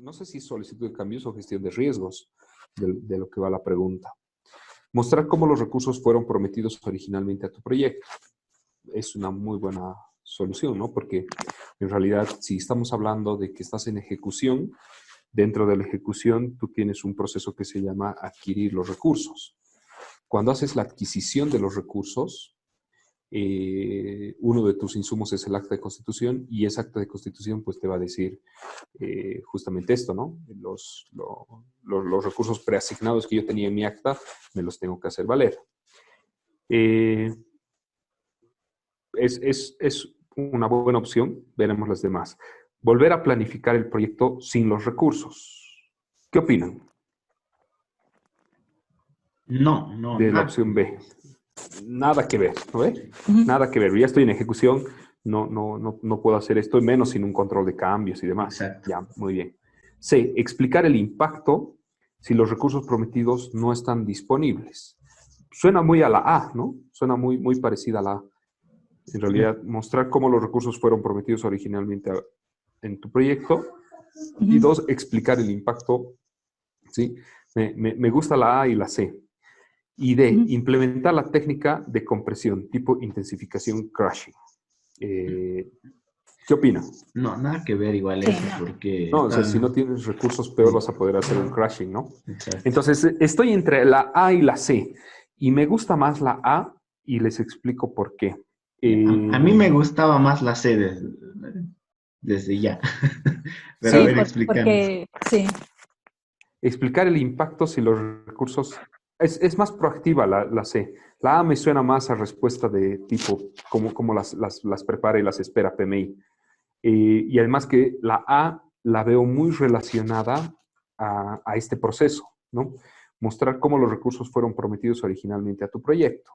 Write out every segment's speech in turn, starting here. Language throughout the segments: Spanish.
no sé si es solicitud de cambios o gestión de riesgos de lo que va la pregunta. Mostrar cómo los recursos fueron prometidos originalmente a tu proyecto. Es una muy buena solución, ¿no? Porque en realidad, si estamos hablando de que estás en ejecución, dentro de la ejecución tú tienes un proceso que se llama adquirir los recursos. Cuando haces la adquisición de los recursos, uno de tus insumos es el acta de constitución y ese acta de constitución pues te va a decir justamente esto, ¿no? Los recursos preasignados que yo tenía en mi acta me los tengo que hacer valer. Es una buena opción, veremos las demás. Volver a planificar el proyecto sin los recursos. ¿Qué opinan? No, De la nada. opción B. Nada que ver, ¿no ve? Nada que ver. Ya estoy en ejecución, no puedo hacer esto, menos sin un control de cambios y demás. Exacto. Ya, muy bien. C, explicar el impacto si los recursos prometidos no están disponibles. Suena muy a la A, ¿no? Suena muy parecida a la A. En realidad, mostrar cómo los recursos fueron prometidos originalmente en tu proyecto. Y dos, explicar el impacto, ¿sí? Me gusta la A y la C. Y D, implementar la técnica de compresión, tipo intensificación crashing. ¿Qué opina? No, nada que ver igual Sí, eso, no. porque No, o sea, está... si no tienes recursos, peor vas a poder hacer un crashing, ¿no? Exacto. Entonces, estoy entre la A y la C. Y me gusta más la A y les explico por qué. A mí me gustaba más la C desde ya. Pero a Sí, ver, explícanos. porque sí. explicar el impacto si los recursos... Es más proactiva la C. La A me suena más a respuesta de tipo, como las prepara y las espera PMI. Y además que la A la veo muy relacionada a este proceso, ¿no? Mostrar cómo los recursos fueron prometidos originalmente a tu proyecto.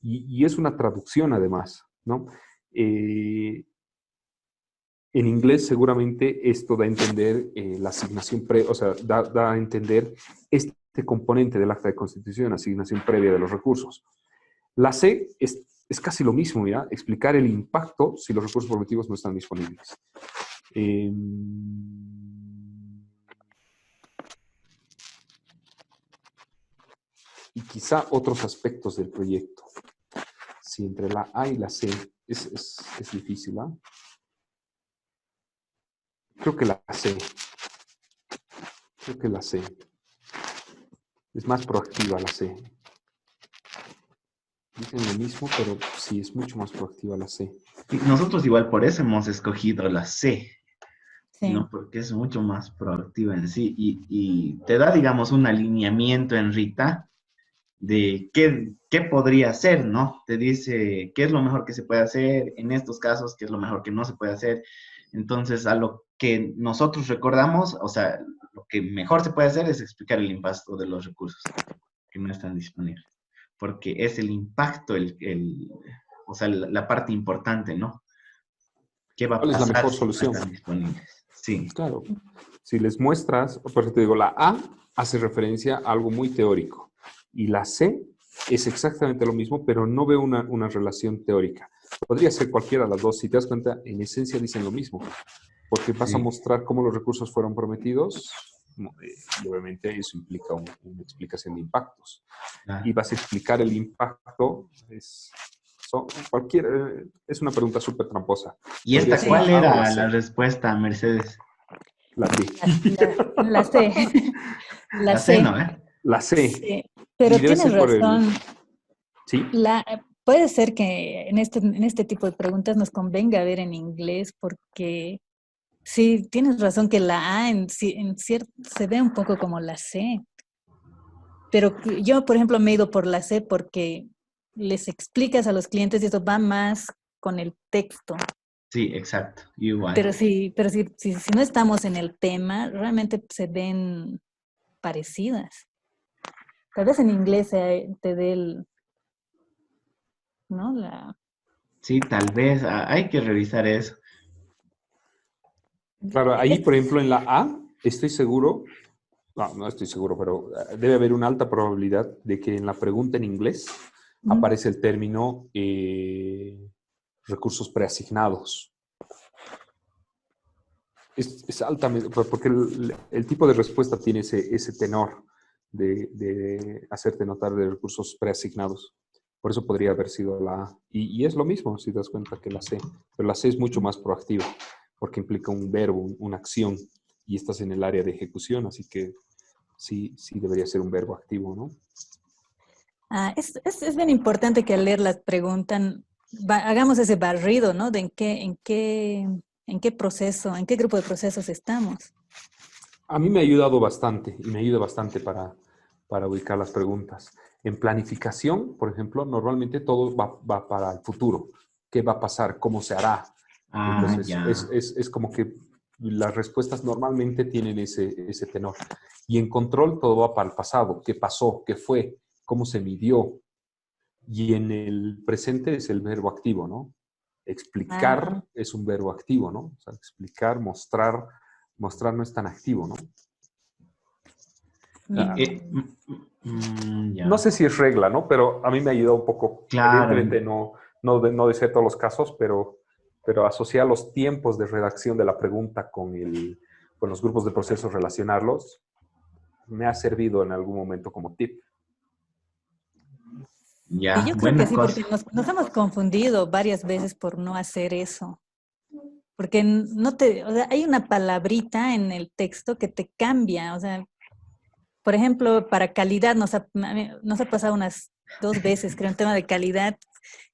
Y es una traducción además, ¿no? En inglés seguramente esto da a entender la asignación o sea, da a entender este componente del acta de constitución, asignación previa de los recursos. La C es casi lo mismo, ¿ya? Explicar el impacto si los recursos prometidos no están disponibles. Y quizá otros aspectos del proyecto. Si entre la A y la C es difícil, ¿ah? Creo que la C. Creo que la C. Es más proactiva la C. Dicen lo mismo, pero sí, es mucho más proactiva la C. Y nosotros igual por eso hemos escogido la C, Sí. ¿no? Porque es mucho más proactiva en sí y te da, digamos, un alineamiento en Rita de qué podría hacer, ¿no? Te dice qué es lo mejor que se puede hacer en estos casos, qué es lo mejor que no se puede hacer. Entonces, a lo que nosotros recordamos, o sea, lo que mejor se puede hacer es explicar el impacto de los recursos que no están disponibles, porque es el impacto, o sea, la parte importante, ¿no? ¿Qué va a ¿Cuál es la pasar mejor si no solución? están disponibles? Sí, Claro. Si les muestras, por eso te digo, la A hace referencia a algo muy teórico y la C es exactamente lo mismo, pero no veo una relación teórica. Podría ser cualquiera de las dos. Si te das cuenta, en esencia dicen lo mismo, porque vas a sí. mostrar cómo los recursos fueron prometidos y obviamente eso implica una explicación de impactos. Claro. Y vas a explicar el impacto, es una pregunta súper tramposa. ¿Y Podría esta ser la cuál A o la era la C. respuesta, Mercedes? La D. La C. La La C, C. ¿no? ¿Eh? La C. Sí. Y Pero debe tienes ser por el... razón. ¿Sí? Puede ser que en este tipo de preguntas nos convenga ver en inglés porque sí, tienes razón que la A en cierto se ve un poco como la C. Pero yo, por ejemplo, me he ido por la C porque les explicas a los clientes y eso va más con el texto. Sí, exacto. Igual. Pero si no estamos en el tema, realmente se ven parecidas. Tal vez en inglés te dé ¿no? Sí, tal vez. Hay que revisar eso. Claro, ahí, por ejemplo, en la A, estoy seguro, no estoy seguro, pero debe haber una alta probabilidad de que en la pregunta en inglés aparece el término recursos preasignados. Es altamente, porque el tipo de respuesta tiene ese tenor de hacerte notar de recursos preasignados. Por eso podría haber sido la A. Y es lo mismo, si te das cuenta, que la C. Pero la C es mucho más proactiva, porque implica un verbo, una acción, y estás en el área de ejecución, así que sí debería ser un verbo activo, ¿no? Es bien importante que al leer las preguntas hagamos ese barrido, ¿no? De en qué proceso, en qué grupo de procesos estamos. A mí me ha ayudado bastante, y me ayuda bastante para ubicar las preguntas. En planificación, por ejemplo, normalmente todo va para el futuro. ¿Qué va a pasar? ¿Cómo se hará? Entonces, Ya. es como que las respuestas normalmente tienen ese tenor. Y en control todo va para el pasado. ¿Qué pasó? ¿Qué fue? ¿Cómo se midió? Y en el presente es el verbo activo, ¿no? Explicar es un verbo activo, ¿no? O sea, explicar, mostrar no es tan activo, ¿no? Ya. No sé si es regla, ¿no? Pero a mí me ha ayudado un poco. Claro. Evidentemente no de ser todos los casos, pero asociar los tiempos de redacción de la pregunta con los grupos de procesos, relacionarlos, me ha servido en algún momento como tip. Y Ya, yo creo que buena sí, porque cosa. nos hemos confundido varias veces por no hacer eso. Porque o sea, hay una palabrita en el texto que te cambia. O sea, por ejemplo, para calidad nos ha pasado unas 2 veces, creo, en tema de calidad,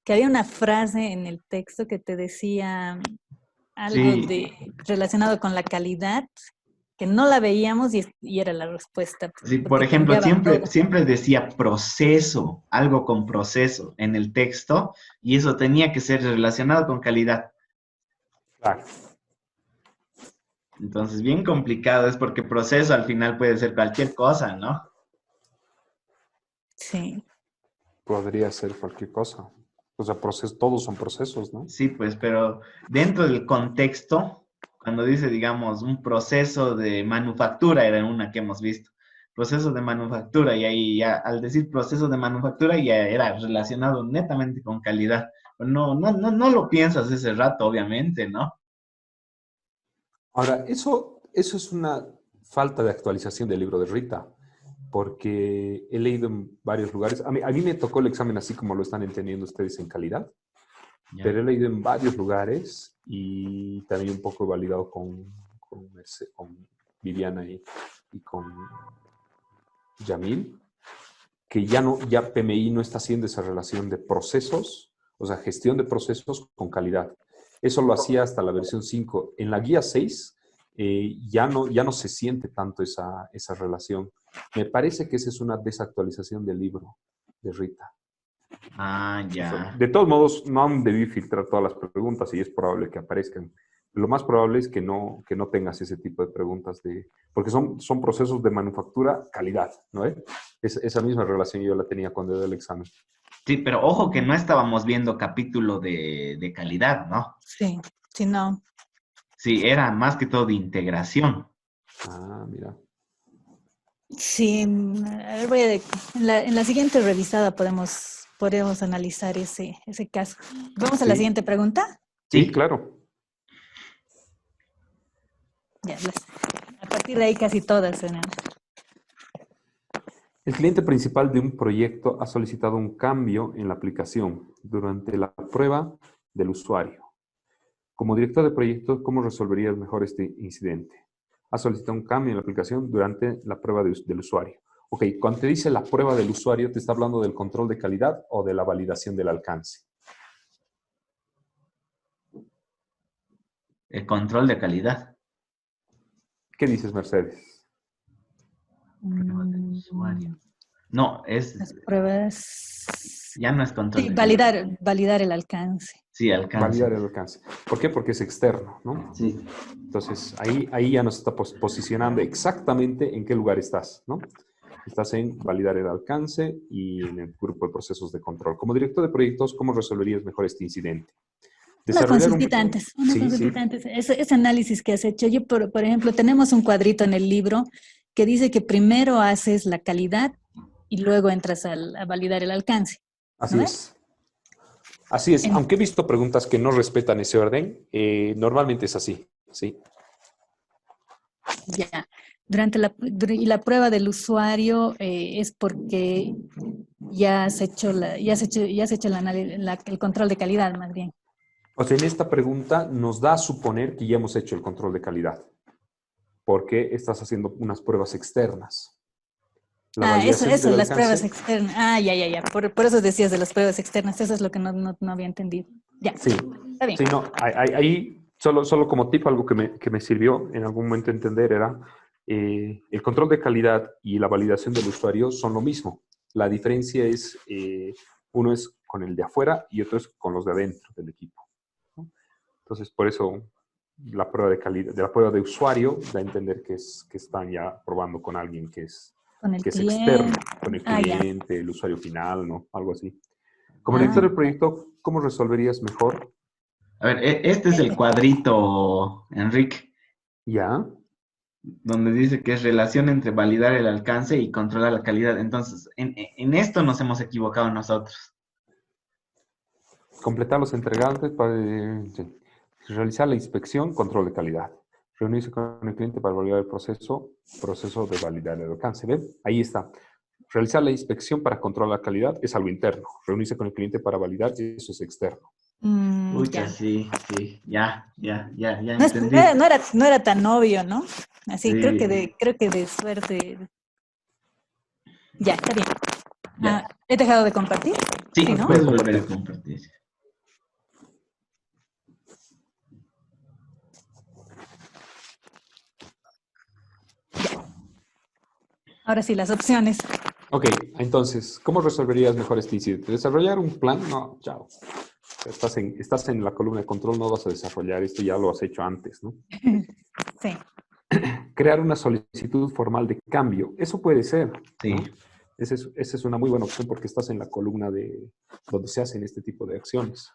que había una frase en el texto que te decía algo Sí, relacionado con la calidad, que no la veíamos y era la respuesta, sí, por porque ejemplo, cambiaba siempre, todo. siempre decía proceso, algo con proceso en el texto, y eso tenía que ser relacionado con calidad. Claro. Entonces, bien complicado, es porque proceso al final puede ser cualquier cosa, ¿no? Sí. Podría ser cualquier cosa. O sea, todos son procesos, ¿no? Sí, pues, pero dentro del contexto, cuando dice, digamos, un proceso de manufactura, era una que hemos visto, proceso de manufactura, y ahí ya, al decir proceso de manufactura, ya era relacionado netamente con calidad. No lo piensas ese rato, obviamente, ¿no? Ahora, eso es una falta de actualización del libro de Rita, porque he leído en varios lugares. A mí me tocó el examen así como lo están entendiendo ustedes en calidad, Ya. pero he leído en varios lugares y también un poco he validado con Viviana y con Yamil, que ya PMI no está haciendo esa relación de procesos, o sea, gestión de procesos con calidad. Eso lo hacía hasta la versión 5. En la guía 6 ya no se siente tanto esa relación. Me parece que esa es una desactualización del libro de Rita. Ah, O sea, ya. de todos modos, no han debido filtrar todas las preguntas y es probable que aparezcan. Lo más probable es que no tengas ese tipo de preguntas, porque son procesos de manufactura calidad, ¿no? Esa misma relación yo la tenía cuando era el examen. Sí, pero ojo que no estábamos viendo capítulo de calidad, ¿no? Sí, sí, no. Sí, era más que todo de integración. Ah, mira. Sí, a ver, en la siguiente revisada podemos analizar ese caso. ¿Vamos a la Sí, siguiente pregunta? sí, Sí, claro. Ya, a partir de ahí casi todas suenan. El cliente principal de un proyecto ha solicitado un cambio en la aplicación durante la prueba del usuario. Como director de proyecto, ¿cómo resolverías mejor este incidente? Ha solicitado un cambio en la aplicación durante la prueba del usuario. Ok, cuando te dice la prueba del usuario, ¿te está hablando del control de calidad o de la validación del alcance? el control de calidad. ¿Qué dices, Mercedes? Prueba del Mm, usuario. No, las pruebas. ya no es control Sí, de calidad. validar el alcance. Sí, alcance. Validar el alcance. ¿Por qué? Porque es externo, ¿no? Sí. Entonces, ahí ya nos está posicionando exactamente en qué lugar estás, ¿no? Estás en validar el alcance y en el grupo de procesos de control. Como director de proyectos, ¿cómo resolverías mejor este incidente? Desarrollar un... Una Sí, consultita sí. antes. Ese análisis que has hecho, yo, por ejemplo, tenemos un cuadrito en el libro que dice que primero haces la calidad y luego entras a validar el alcance, ¿no Así ves? es. Así es. En- Aunque he visto preguntas que no respetan ese orden, normalmente es así, ¿sí? Ya. Y la prueba del usuario es porque ya has hecho el control de calidad, más bien. O sea, en esta pregunta nos da a suponer que ya hemos hecho el control de calidad, porque estás haciendo unas pruebas externas. La validación Eso, del las pruebas alcance, externas. Ya. Por eso decías de las pruebas externas. Eso es lo que no había entendido. Ya, sí, está bien. sí, no, ahí solo como tip, algo que me sirvió en algún momento entender era el control de calidad y la validación del usuario son lo mismo. La diferencia es, uno es con el de afuera y otro es con los de adentro del equipo, ¿no? Entonces, por eso la prueba de calidad, de la prueba de usuario da a entender que están ya probando con alguien Con el que es externo, cliente. con el Ya. cliente, el usuario final, ¿no? Algo así. Como Ah, director del proyecto, ¿cómo resolverías mejor? A ver, este es el cuadrito, Enrique, Ya, donde dice que es relación entre validar el alcance y controlar la calidad. Entonces, en esto nos hemos equivocado nosotros. completar los entregantes para sí. Realizar la inspección, control de calidad. Reunirse con el cliente para validar el proceso de validar el alcance. ¿Ven? Ahí está. Realizar la inspección para controlar la calidad es algo interno. Reunirse con el cliente para validar, eso es externo. Pucha, ya. sí, ya entendí. No era tan obvio, ¿no? Así, Sí, creo que de suerte. Ya, está bien. ya. ¿He dejado de compartir? Sí, Sí, ¿no? Puedes puedes volver compartir. a compartir. Ahora sí, las opciones. Ok, entonces, ¿cómo resolverías mejor este incidente? ¿Desarrollar un plan? No, chao. Estás en la columna de control, no vas a desarrollar esto, ya lo has hecho antes, ¿no? Sí. Crear una solicitud formal de cambio. Eso puede ser, Sí. ¿no? Esa es una muy buena opción porque estás en la columna de donde se hacen este tipo de acciones.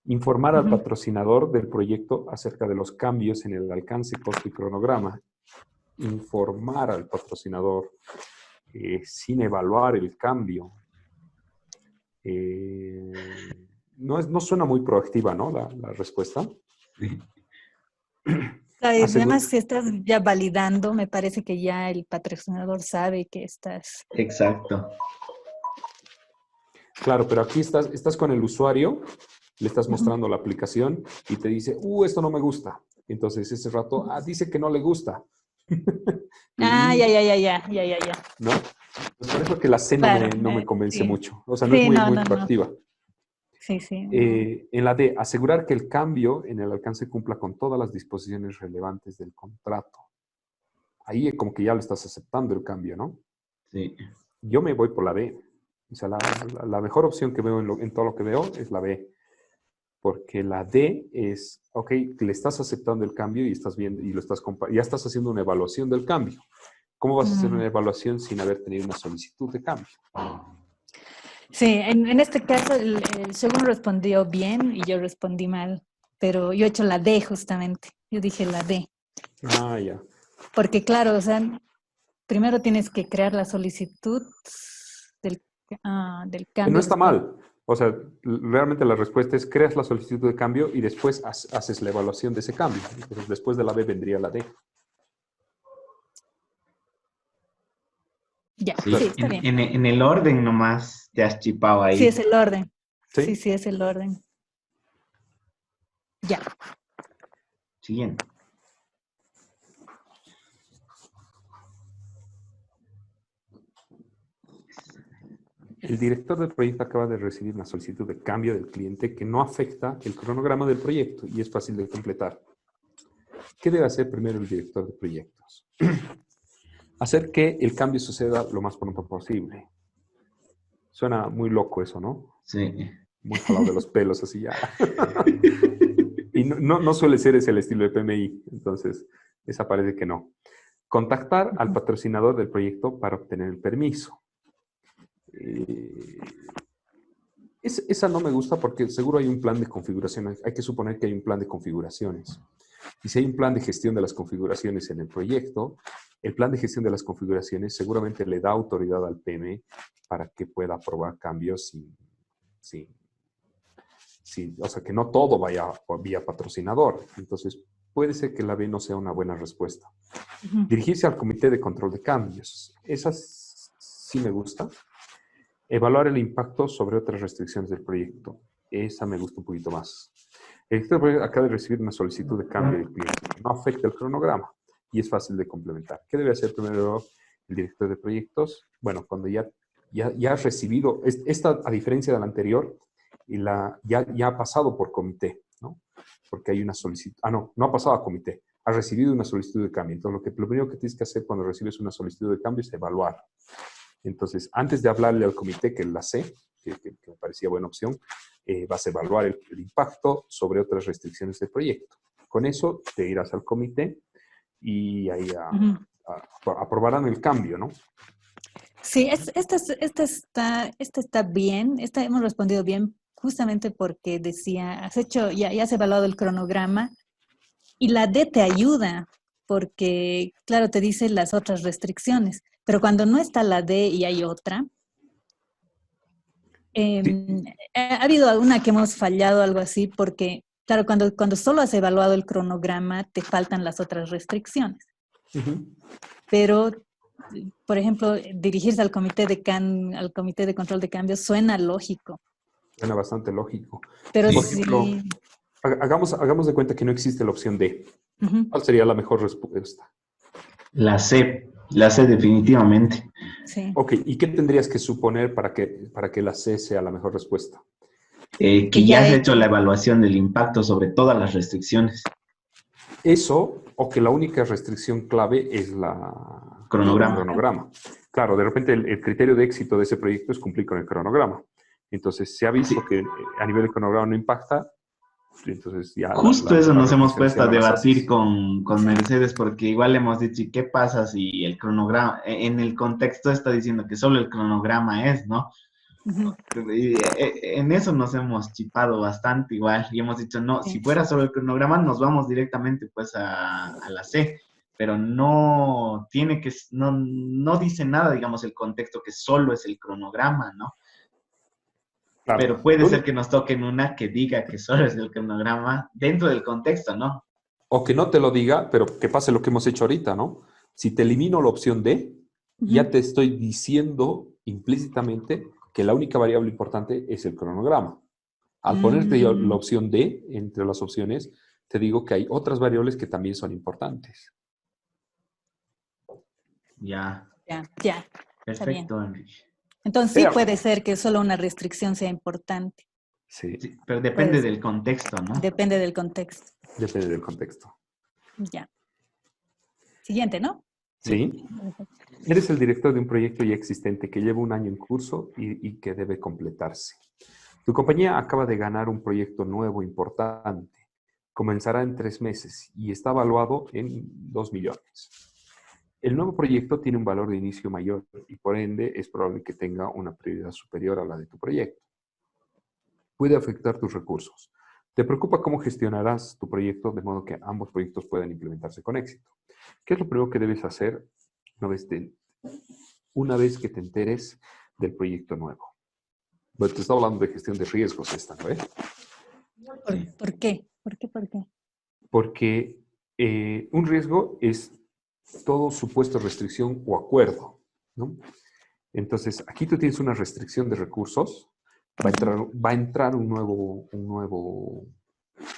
Informar al Ujú. patrocinador del proyecto acerca de los cambios en el alcance, costo y cronograma. Informar al patrocinador sin evaluar el cambio. No suena muy proactiva, ¿no? La respuesta. Sí. Claro, y Asegu- además, si estás ya validando, me parece que ya el patrocinador sabe que estás. Exacto. Claro, pero aquí estás con el usuario, le estás Ujú, mostrando la aplicación y te dice, esto no me gusta. Entonces, ese rato, ujú. dice que no le gusta. Ya, Y, ya, ya, ya, ya, ya, ya. ¿no? Pues por eso que la C Claro, no me convence sí. mucho. O sea, no es Sí, muy no. proactiva. Sí, no. En la D, asegurar que el cambio en el alcance cumpla con todas las disposiciones relevantes del contrato. Ahí como que ya lo estás aceptando el cambio, ¿no? Sí. Yo me voy por la B. O sea, la mejor opción que veo en todo lo que veo es la B. Porque la D es, ok, le estás aceptando el cambio y estás viendo y ya estás haciendo una evaluación del cambio. ¿Cómo vas a hacer Mm. una evaluación sin haber tenido una solicitud de cambio? Sí, en este caso el segundo respondió bien y yo respondí mal, pero yo he hecho la D justamente. Yo dije la D, Ya. porque claro, o sea, primero tienes que crear la solicitud del, del Que no cambio está después. mal. O sea, realmente la respuesta es creas la solicitud de cambio y después haces la evaluación de ese cambio. Entonces, después de la B vendría la D. Ya, sí, Sí. está bien. En el orden nomás te has chipado Sí, ahí. es el orden. ¿Sí? Sí, es el orden. Ya. Siguiente. El director del proyecto acaba de recibir una solicitud de cambio del cliente que no afecta el cronograma del proyecto y es fácil de completar. ¿Qué debe hacer primero el director de proyectos? Hacer que el cambio suceda lo más pronto posible. Suena muy loco eso, ¿no? Sí. Muy jalado de los pelos, así ya. Y no suele ser ese el estilo de PMI, entonces esa parece que no. Contactar al patrocinador del proyecto para obtener el permiso. Eh, esa no me gusta porque seguro hay un plan de configuración. Hay que suponer que hay un plan de configuraciones. Y si hay un plan de gestión de las configuraciones en el proyecto, el plan de gestión de las configuraciones seguramente le da autoridad al PM para que pueda aprobar cambios o sea, que no todo vaya vía patrocinador. Entonces, puede ser que la B no sea una buena respuesta. Ujú. Dirigirse al comité de control de cambios. Esa sí me gusta. Evaluar el impacto sobre otras restricciones del proyecto. Esa me gusta un poquito más. El director del proyecto acaba de recibir una solicitud de cambio del cliente que no afecta el cronograma y es fácil de complementar. ¿Qué debe hacer primero el director de proyectos? Bueno, cuando ya has recibido, esta a diferencia de la anterior, ya ha pasado por comité, ¿no? Porque hay una solicitud. No ha pasado a comité. Ha recibido una solicitud de cambio. Entonces, lo primero que tienes que hacer cuando recibes una solicitud de cambio es evaluar. Entonces, antes de hablarle al comité, que la C, que me parecía buena opción, vas a evaluar el impacto sobre otras restricciones del proyecto. Con eso te irás al comité y ahí Ujú. aprobarán el cambio, ¿no? Sí, esta está bien, esta hemos respondido bien justamente porque decía, ya has evaluado el cronograma y la D te ayuda porque, claro, te dice las otras restricciones, pero cuando no está la D y hay otra, Sí. ha habido una que hemos fallado, algo así, porque, claro, cuando solo has evaluado el cronograma, te faltan las otras restricciones. Uh-huh. Pero, por ejemplo, dirigirse al comité de control de cambios suena lógico. Suena bastante lógico. Pero Por sí. ejemplo, hagamos de cuenta que no existe la opción D. Uh-huh. ¿Cuál sería la mejor respuesta? La C definitivamente. Sí. Ok, ¿y qué tendrías que suponer para que la C sea la mejor respuesta? Que ya has hecho la evaluación del impacto sobre todas las restricciones. Eso, o que la única restricción clave es el cronograma. Claro, de repente el criterio de éxito de ese proyecto es cumplir con el cronograma. Entonces, se ha visto que a nivel del cronograma no impacta, entonces ya... Justo eso nos hemos restricción puesto a no las debatir haces. con Mercedes, porque igual hemos dicho, ¿y qué pasa si el cronograma, en el contexto está diciendo que solo el cronograma es, ¿no? Uh-huh. Y en eso nos hemos chipado bastante igual y hemos dicho, no, Sí. si fuera solo el cronograma nos vamos directamente pues a la C, pero no tiene que, no dice nada, digamos, el contexto que solo es el cronograma, ¿no? Claro. Pero puede ser que nos toquen una que diga que solo es el cronograma dentro del contexto, ¿no? O que no te lo diga, pero que pase lo que hemos hecho ahorita, ¿no? Si te elimino la opción D, ya te estoy diciendo implícitamente que la única variable importante es el cronograma. Al ponerte yo la opción D entre las opciones, te digo que hay otras variables que también son importantes. Ya. Perfecto, Enrique. Entonces sí puede ser que solo una restricción sea importante. Sí, pero depende del contexto, ¿no? Depende del contexto. Depende del contexto. Ya. Siguiente, ¿no? Sí. Eres el director de un proyecto ya existente que lleva un año en curso y que debe completarse. Tu compañía acaba de ganar un proyecto nuevo importante. Comenzará en 3 meses y está evaluado en 2 millones. El nuevo proyecto tiene un valor de inicio mayor y por ende es probable que tenga una prioridad superior a la de tu proyecto. Puede afectar tus recursos. ¿Te preocupa cómo gestionarás tu proyecto de modo que ambos proyectos puedan implementarse con éxito? ¿Qué es lo primero que debes hacer una vez que te enteres del proyecto nuevo? Bueno, te estaba hablando de gestión de riesgos esta, ¿no? ¿Por qué? Porque un riesgo es todo supuesto restricción o acuerdo, ¿no? Entonces, aquí tú tienes una restricción de recursos, va a entrar un nuevo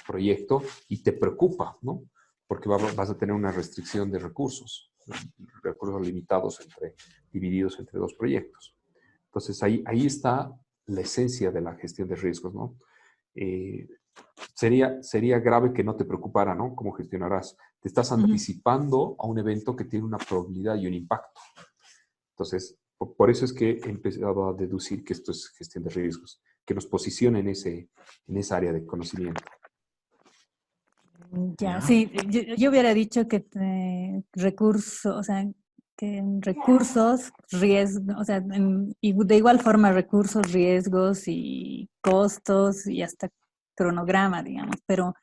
proyecto y te preocupa, ¿no? Porque vas a tener una restricción de recursos limitados divididos entre 2 proyectos. Entonces, ahí está la esencia de la gestión de riesgos, ¿no? Sería grave que no te preocupara, ¿no? ¿Cómo gestionarás? Te estás anticipando a un evento que tiene una probabilidad y un impacto. Entonces, por eso es que he empezado a deducir que esto es gestión de riesgos, que nos posicione en esa área de conocimiento. Ya, sí, yo hubiera dicho que recursos, o sea, que recursos, riesgos, o sea, y de igual forma recursos, riesgos y costos y hasta cronograma, digamos, pero...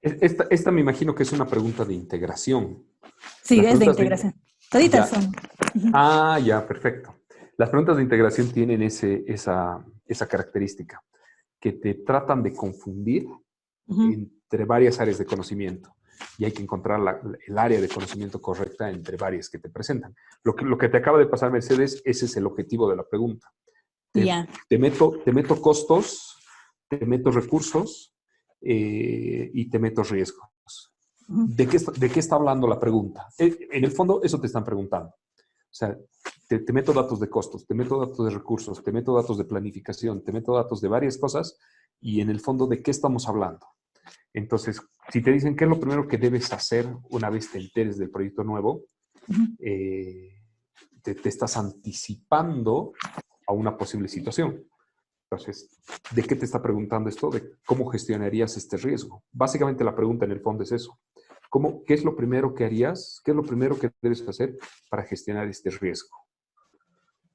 Esta me imagino que es una pregunta de integración. Sí, es de integración. Toditas son. Ya, perfecto. Las preguntas de integración tienen esa característica, que te tratan de confundir entre varias áreas de conocimiento y hay que encontrar el área de conocimiento correcta entre varias que te presentan. Lo que te acaba de pasar, Mercedes, ese es el objetivo de la pregunta. Ya. Te meto costos, te meto recursos y te meto riesgos. ¿De qué está hablando la pregunta? En el fondo, eso te están preguntando. O sea, te meto datos de costos, te meto datos de recursos, te meto datos de planificación, te meto datos de varias cosas y en el fondo, ¿de qué estamos hablando? Entonces, si te dicen qué es lo primero que debes hacer una vez te enteres del proyecto nuevo, te estás anticipando a una posible situación. Entonces, ¿de qué te está preguntando esto? De cómo gestionarías este riesgo. Básicamente la pregunta en el fondo es eso. ¿Qué es lo primero que harías? ¿Qué es lo primero que debes hacer para gestionar este riesgo?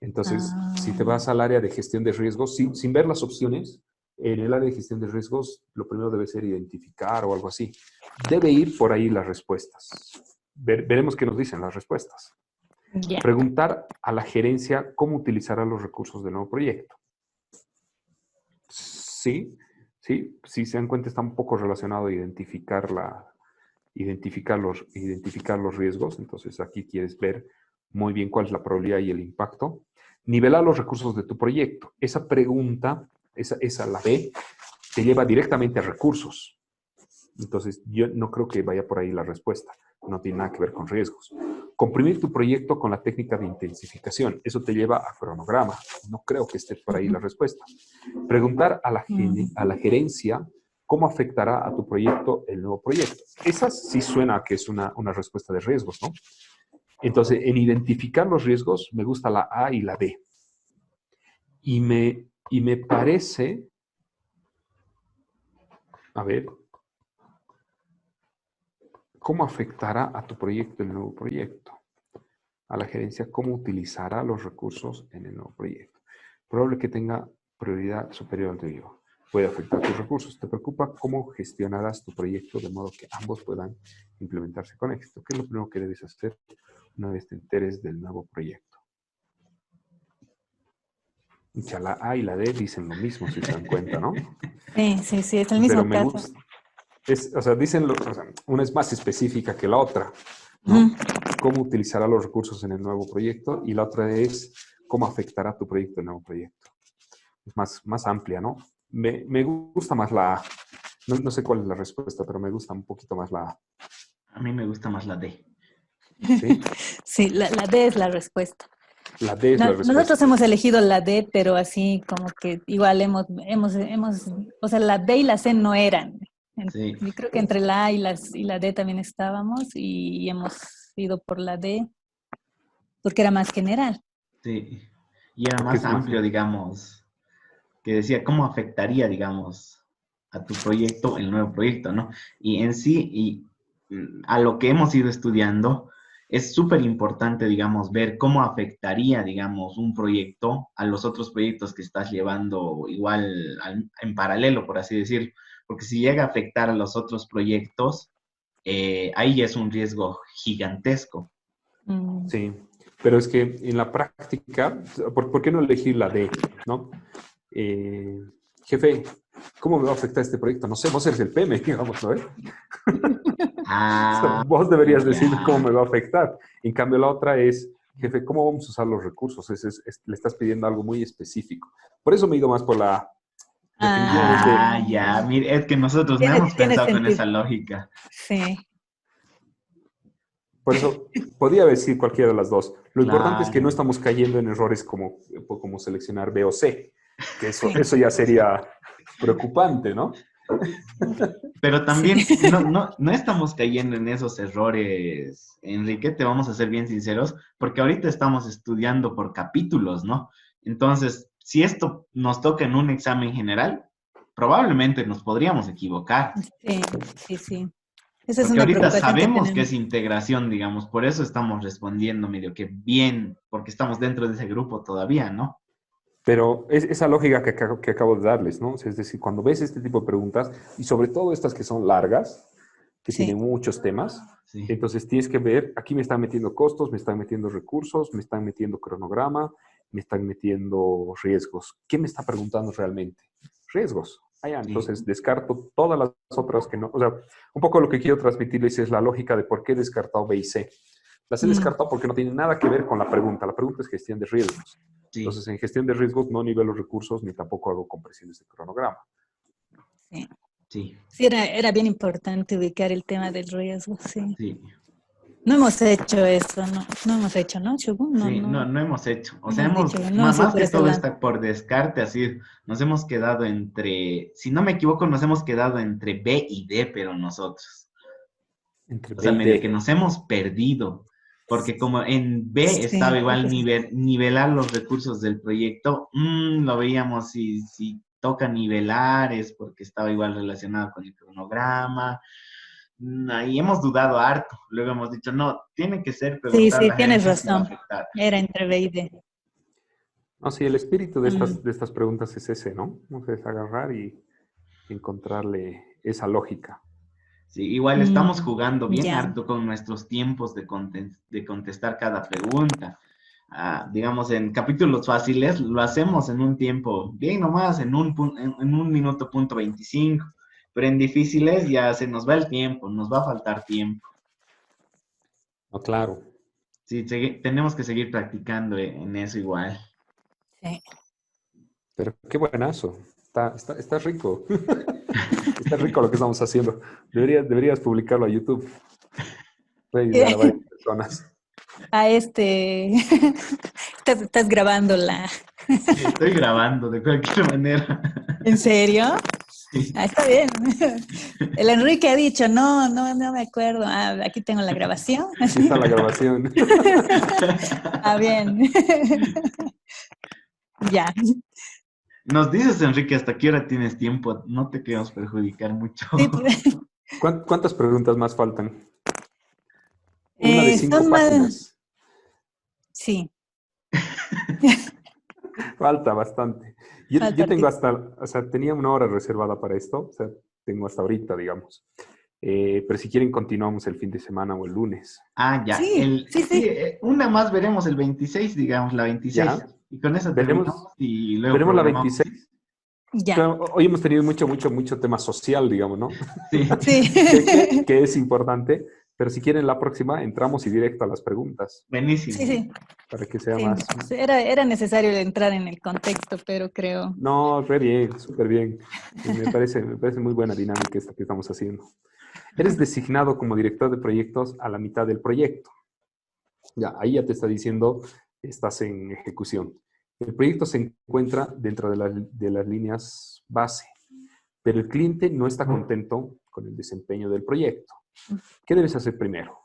Entonces, si te vas al área de gestión de riesgos, sin ver las opciones, en el área de gestión de riesgos, lo primero debe ser identificar o algo así. Debe ir por ahí las respuestas. Veremos qué nos dicen las respuestas. Ya. Preguntar a la gerencia cómo utilizará los recursos del nuevo proyecto. Sí, si se dan cuenta, está un poco relacionado a identificar los riesgos. Entonces, aquí quieres ver muy bien cuál es la probabilidad y el impacto. Nivelar los recursos de tu proyecto. Esa pregunta, esa la B, te lleva directamente a recursos. Entonces, yo no creo que vaya por ahí la respuesta. No tiene nada que ver con riesgos. Comprimir tu proyecto con la técnica de intensificación. Eso te lleva a cronograma. No creo que esté por ahí la respuesta. Preguntar a la gerencia cómo afectará a tu proyecto el nuevo proyecto. Esa sí suena a que es una respuesta de riesgos, ¿no? Entonces, en identificar los riesgos, me gusta la A y la B. Y me parece, a ver, ¿cómo afectará a tu proyecto el nuevo proyecto? A la gerencia, ¿cómo utilizará los recursos en el nuevo proyecto? Probable que tenga prioridad superior al tuyo. Puede afectar tus recursos. ¿Te preocupa cómo gestionarás tu proyecto de modo que ambos puedan implementarse con éxito? ¿Qué es lo primero que debes hacer una vez te enteres del nuevo proyecto? Ya la A y la D dicen lo mismo, si se dan cuenta, ¿no? Sí, es el Pero mismo me caso. gusta. O sea, una es más específica que la otra, ¿no? Cómo utilizará los recursos en el nuevo proyecto y la otra es cómo afectará tu proyecto el nuevo proyecto. Es más amplia, ¿no? Me gusta más la A. No sé cuál es la respuesta, pero me gusta un poquito más la A. A mí me gusta más la D. ¿Sí? Sí, la D es la respuesta. La D es la respuesta. Nosotros hemos elegido la D, pero así como que igual o sea, la D y la C no eran. Sí, Yo creo que entre la A y la D también estábamos y hemos ido por la D porque era más general. sí. Y era ¿Qué más es más? amplio, digamos, que decía cómo afectaría, digamos, a tu proyecto el nuevo proyecto, ¿no? Y en sí, a lo que hemos ido estudiando, es súper importante, digamos, ver cómo afectaría, digamos, un proyecto a los otros proyectos que estás llevando igual en paralelo, por así decir. Porque si llega a afectar a los otros proyectos, ahí ya es un riesgo gigantesco. Mm, Sí, pero es que en la práctica, ¿por qué no elegir la D, no? Jefe, ¿cómo me va a afectar este proyecto? No sé, vos eres el PM, digamos, ¿no? O sea, Ah, vos deberías decirme cómo ya. me va a afectar. En cambio, la otra es, jefe, ¿cómo vamos a usar los recursos? Le estás pidiendo algo muy específico. Por eso me he ido más por la A. Definitivamente, Ah, ya. Mire, es que nosotros no hemos tiene pensado con sentido. esa lógica. Sí. por eso podía decir cualquiera de las dos. Lo importante es que no Claro. estamos cayendo en errores como seleccionar B o C, que Sí. eso ya sería preocupante, ¿no? Pero Sí. también no estamos cayendo en esos errores, Enrique, te vamos a ser bien sinceros, porque ahorita estamos estudiando por capítulos, ¿no? Entonces, si esto nos toca en un examen general, probablemente nos podríamos equivocar, Sí. Esa es porque una ahorita preocupación que sabemos que tenemos. es integración, digamos, por eso estamos respondiendo medio que bien, porque estamos dentro de ese grupo todavía, ¿no? Pero es esa lógica que acabo de darles, ¿no? O sea, es decir, cuando ves este tipo de preguntas, y sobre todo estas que son largas, que Sí. tienen muchos temas, Sí. entonces tienes que ver, aquí me están metiendo costos, me están metiendo recursos, me están metiendo cronograma, me están metiendo riesgos. ¿Qué me está preguntando realmente? Riesgos. Ah, ya, Sí, entonces descarto todas las otras que no. O sea, un poco lo que quiero transmitirles es la lógica de por qué he descartado B y C. Las he Mm, descartado porque no tienen nada que ver con la pregunta. La pregunta es gestión de riesgos. sí, Entonces, en gestión de riesgos no nivelo recursos ni tampoco hago compresiones de cronograma. sí. sí, Sí, era bien importante ubicar el tema del riesgo, sí. sí. No hemos hecho eso, no, no hemos hecho, ¿no, Shogun? No, Sí, no, no, no hemos hecho. O no sea, hemos dicho, no hemos ido más por que ese todo lado. está por descarte, así, nos hemos quedado entre, si no me equivoco, nos hemos quedado entre B y D, pero nosotros. Entre O B sea, y medio que D. nos hemos perdido, porque como en B Sí, estaba creo igual que sí. nivelar los recursos del proyecto, lo veíamos si toca nivelar es porque estaba igual relacionado con el cronograma. Ahí hemos dudado harto, luego hemos dicho, no, tiene que ser Sí, preguntar sí, la tienes gerencia si va a razón. afectar. Era entre B y D. No, sí, el espíritu Mm, de estas preguntas es ese, ¿no? Es agarrar y encontrarle esa lógica. Sí, igual estamos mm, jugando bien ya. harto con nuestros tiempos de contestar cada pregunta. Digamos, en capítulos fáciles lo hacemos en un tiempo bien nomás, en un minuto punto 25, pero en difíciles ya se nos va el tiempo, nos va a faltar tiempo. No, claro. Sí, tenemos que seguir practicando en eso igual. Sí. Pero qué buenazo. Está rico. Está rico lo que estamos haciendo. Deberías publicarlo a YouTube. Puede ayudar a varias personas. A este, estás grabando la. Sí, estoy grabando de cualquier manera. ¿En serio? Sí. Ah, está bien. El Enrique ha dicho, no, no, no me acuerdo. Ah, aquí tengo la grabación. Aquí está la grabación. Ah, bien. Ya. Nos dices, Enrique, hasta qué hora tienes tiempo. No te queremos perjudicar mucho. Sí, pues, ¿Cuántas preguntas más faltan? Una de cinco son más. páginas. Sí, Falta bastante. falta Yo tengo artículo. hasta, o sea, tenía una hora reservada para esto, o sea, tengo hasta ahorita, digamos. Pero si quieren, continuamos el fin de semana o el lunes. Ya. Sí, sí, Sí, sí. una más veremos el 26, digamos, la 26. ¿Ya? Y con eso Veremos, terminamos y luego veremos la programamos. 26. Ya. Claro, hoy hemos tenido mucho tema social, digamos, ¿no? Sí, Sí. Que es importante, pero si quieren la próxima, entramos y directo a las preguntas, buenísimo. Sí, sí. para que sea Sí. más... Era necesario entrar en el contexto, pero creo. No, re bien, súper bien. Me parece muy buena dinámica esta que estamos haciendo. Eres designado como director de proyectos a la mitad del proyecto. Ya, ahí ya te está diciendo, estás en ejecución. El proyecto se encuentra dentro de las líneas base, pero el cliente no está contento con el desempeño del proyecto. ¿Qué debes hacer primero?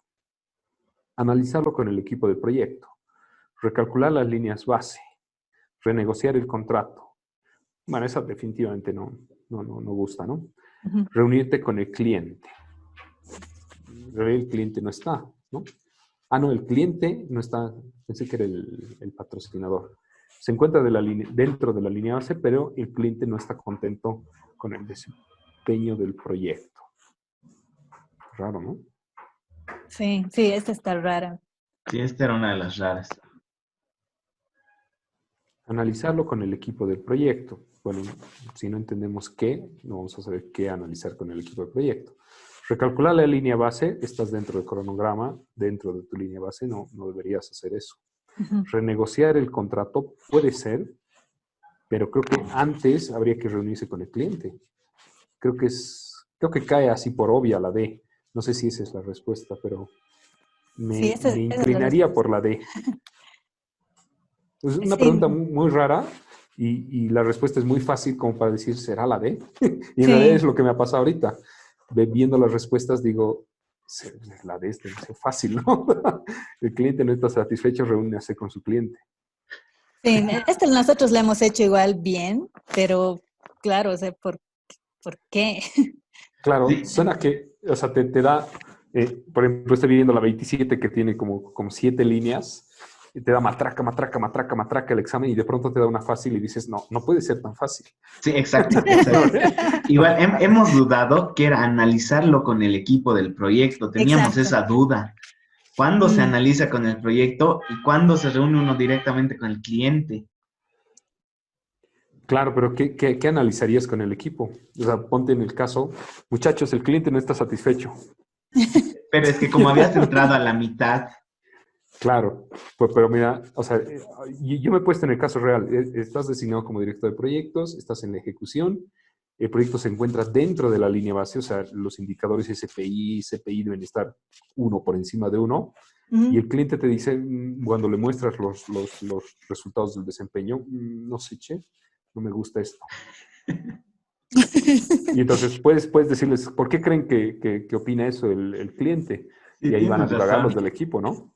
Analizarlo con el equipo de proyecto, recalcular las líneas base, renegociar el contrato. Bueno, esa definitivamente no gusta, ¿no? Ujú. Reunirte con el cliente. El cliente no está, ¿no? Ah, no, el cliente no está, pensé que era el patrocinador. Se encuentra dentro de la línea base, pero el cliente no está contento con el desempeño del proyecto. Raro, ¿no? Sí, sí, esta está rara. Sí, esta era una de las raras. Analizarlo con el equipo del proyecto. Bueno, si no entendemos qué, no vamos a saber qué analizar con el equipo del proyecto. Recalcular la línea base, estás dentro del cronograma, dentro de tu línea base, no deberías hacer eso. Ujú. Renegociar el contrato puede ser, pero creo que antes habría que reunirse con el cliente. Creo que cae así por obvia la D. No sé si esa es la respuesta, pero Sí, me esa es la inclinaría respuesta. por la D. Es una pregunta Sí, muy rara y la respuesta es muy fácil como para decir, ¿será la D? Y en realidad es sí, lo que me ha pasado ahorita. Viendo las respuestas digo, la D es demasiado fácil, ¿no? El cliente no está satisfecho, reúnase con su cliente. sí. Este nosotros lo hemos hecho igual bien, pero claro, o sea, ¿por qué? Claro, Sí, suena que, o sea, te da, por ejemplo, estoy viendo la 27 que tiene como 7 líneas, y te da matraca el examen y de pronto te da una fácil y dices, no puede ser tan fácil. sí, exacto, exacto. Igual hemos dudado que era analizarlo con el equipo del proyecto. Teníamos Exacto. esa duda. ¿Cuándo se Mm, analiza con el proyecto y cuándo se reúne uno directamente con el cliente? Claro, pero ¿qué analizarías con el equipo? O sea, ponte en el caso, muchachos, el cliente no está satisfecho. Pero es que como habías entrado a la mitad, Claro, pues, pero mira, o sea, yo me he puesto en el caso real. Estás designado como director de proyectos, estás en la ejecución, el proyecto se encuentra dentro de la línea base, o sea, los indicadores SPI, CPI deben estar uno por encima de uno, y el cliente te dice, cuando le muestras los resultados del desempeño, no sé, che, no me gusta esto. Y entonces puedes decirles, ¿por qué creen que opina eso el cliente? sí, Y ahí van a tienes divagar los razón. del equipo, ¿no?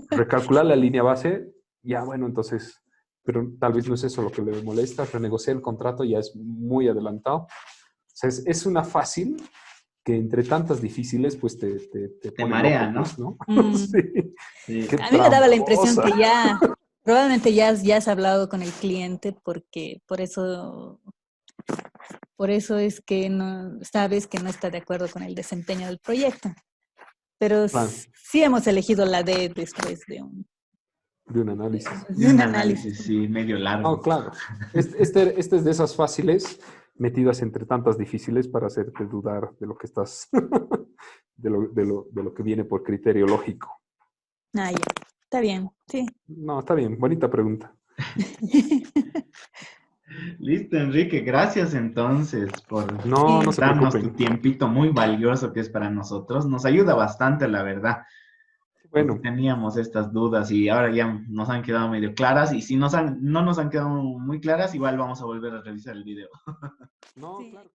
Recalcular la línea base, ya bueno, entonces, pero tal vez no es eso lo que le molesta, renegociar el contrato ya es muy adelantado. O sea, es una fácil que entre tantas difíciles, pues te Te pone marea, loco, ¿no? pues, ¿no? Mm. Sí, Sí. qué A mí me daba la impresión tramposa. que probablemente ya has hablado con el cliente porque por eso es que no, sabes que no está de acuerdo con el desempeño del proyecto. Pero Claro, sí hemos elegido la D después de un análisis. De de un un análisis. análisis, sí, medio No, largo. claro. Este es de esas fáciles metidas entre tantas difíciles para hacerte dudar de lo que estás, de lo que viene por criterio lógico. Ah, ya. Está bien, sí. No, está bien, bonita pregunta. Listo, Enrique, gracias entonces por No, no Sí. se darnos tu preocupen. tiempito muy valioso que es para nosotros. Nos ayuda bastante, la verdad, porque Bueno, teníamos estas dudas y ahora ya nos han quedado medio claras y si no nos han quedado muy claras, igual vamos a volver a revisar el video. no, Sí. claro.